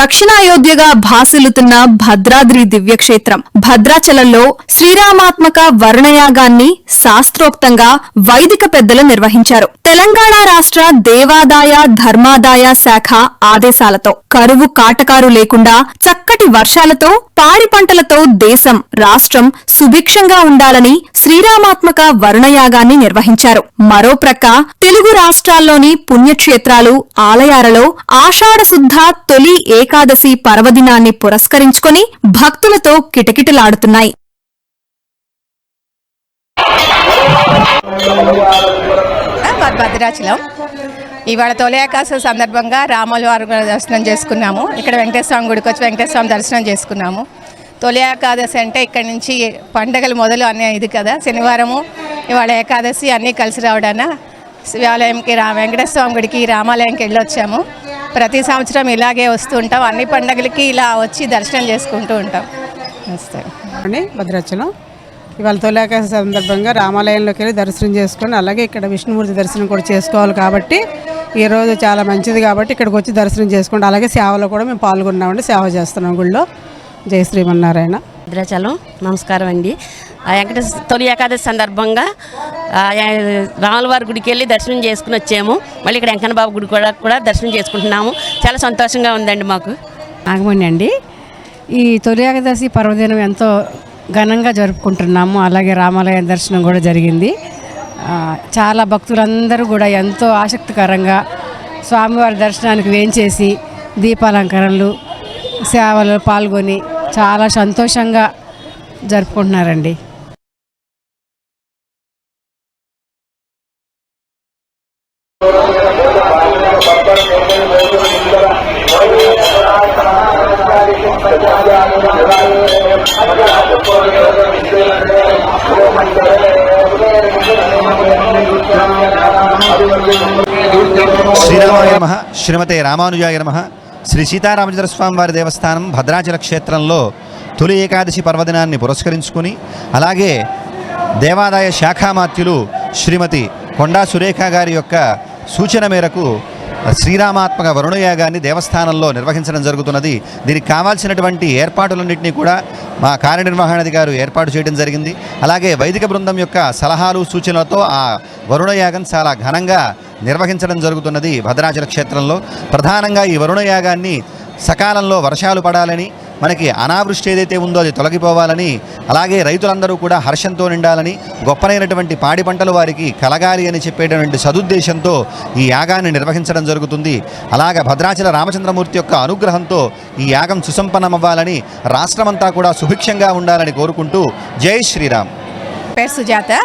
దక్షిణాయోధ్యగా భాసిల్లుతున్న భద్రాద్రి దివ్యక్షేత్రం భద్రాచలంలో శ్రీరామాత్మక వర్ణయాగాన్ని శాస్త్రోక్తంగా వైదిక పెద్దలు నిర్వహించారు. తెలంగాణ రాష్ట్ర దేవాదాయ ధర్మాదాయ శాఖ ఆదేశాలతో కరువు కాటకారు లేకుండా చక్కటి వర్షాలతో పాడి పంటలతో దేశం రాష్ట్రం సుభిక్షంగా ఉండాలని శ్రీరామాత్మక వర్ణయాగాన్ని నిర్వహించారు. మరో ప్రక్క తెలుగు రాష్ట్రాల్లోని పుణ్యక్షేత్రాలు ఆలయాలలో ఆషాఢ శుద్ధ తొలి ఏకాదశి పర్వదినాన్ని పురస్కరించుకుని భక్తులతో కిటకిటలాడుతున్నాయి. భద్రాచలం ఇవాళ తొలి ఏకాదశి సందర్భంగా రాముల వారి దర్శనం చేసుకున్నాము. ఇక్కడ వెంకటేశ్వర స్వామి గుడికి వచ్చి వెంకటేశ్వర స్వామి దర్శనం చేసుకున్నాము. తొలి ఏకాదశి అంటే ఇక్కడ నుంచి పండగలు మొదలు అనే ఇది కదా. శనివారము ఇవాళ ఏకాదశి అన్నీ కలిసి రావడాన శివాలయంకి వెంకటేశ్వర స్వామి గుడికి రామాలయంకి వెళ్ళొచ్చాము. ప్రతి సంవత్సరం ఇలాగే వస్తూ ఉంటాం. అన్ని పండగలకి ఇలా వచ్చి దర్శనం చేసుకుంటూ ఉంటాం. భద్రాచలం ఇవాళ తొలి ఏకాదశి సందర్భంగా రామాలయంలోకి వెళ్ళి దర్శనం చేసుకొని అలాగే ఇక్కడ విష్ణుమూర్తి దర్శనం కూడా చేసుకోవాలి కాబట్టి ఈరోజు చాలా మంచిది కాబట్టి ఇక్కడికి వచ్చి దర్శనం చేసుకోండి. అలాగే సేవలో కూడా మేము పాల్గొన్నామండి. సేవ చేస్తున్నాం గుళ్ళో. జై శ్రీమన్నారాయణ. భద్రాచలం నమస్కారం అండి. వెంకటేశ్వర తొలి ఏకాదశి సందర్భంగా రాములవారి గుడికి వెళ్ళి దర్శనం చేసుకుని వచ్చాము. మళ్ళీ ఇక్కడ వెంకన్న బాబు గుడి కూడా దర్శనం చేసుకుంటున్నాము. చాలా సంతోషంగా ఉందండి మాకు. నాగమణి అండి. ఈ తొలి ఏకాదశి పర్వదినం ఎంతో ఘనంగా జరుపుకుంటున్నాము. అలాగే రామాలయ దర్శనం కూడా జరిగింది. చాలా భక్తులందరూ కూడా ఎంతో ఆసక్తికరంగా స్వామివారి దర్శనానికి వేంచేసి దీపాలంకరణలు సేవలు పాల్గొని చాలా సంతోషంగా జరుపుకుంటున్నారండి. శ్రీరామాయ నమః. శ్రీమతే రామానుజాయ నమః. శ్రీ సీతారామచంద్ర స్వామి వారి దేవస్థానం భద్రాచల క్షేత్రంలో తొలి ఏకాదశి పర్వదినాన్ని పురస్కరించుకుని అలాగే దేవాదాయ శాఖామాత్యులు శ్రీమతి కొండా సురేఖ గారి యొక్క సూచన మేరకు శ్రీరామాత్మక వరుణయాగాన్ని దేవస్థానంలో నిర్వహించడం జరుగుతున్నది. దీనికి కావాల్సినటువంటి ఏర్పాటులన్నింటినీ కూడా మా కార్యనిర్వహణాధికారి ఏర్పాటు చేయడం జరిగింది. అలాగే వైదిక బృందం యొక్క సలహాలు సూచనలతో ఆ వరుణయాగం చాలా ఘనంగా నిర్వహించడం జరుగుతున్నది భద్రాచల క్షేత్రంలో. ప్రధానంగా ఈ వరుణయాగాన్ని సకాలంలో వర్షాలు పడాలని, మనకి అనావృష్టి ఏదైతే ఉందో అది తొలగిపోవాలని, అలాగే రైతులందరూ కూడా హర్షంతో నిండాలని, గొప్పనైనటువంటి పాడి పంటలు వారికి కలగాలి అని చెప్పేటటువంటి సదుద్దేశంతో ఈ యాగాన్ని నిర్వహించడం జరుగుతుంది. అలాగే భద్రాచల రామచంద్రమూర్తి యొక్క అనుగ్రహంతో ఈ యాగం సుసంపన్నమవ్వాలని, రాష్ట్రమంతా కూడా సుభిక్షంగా ఉండాలని కోరుకుంటూ జై శ్రీరామ్. పేరు సుజాత.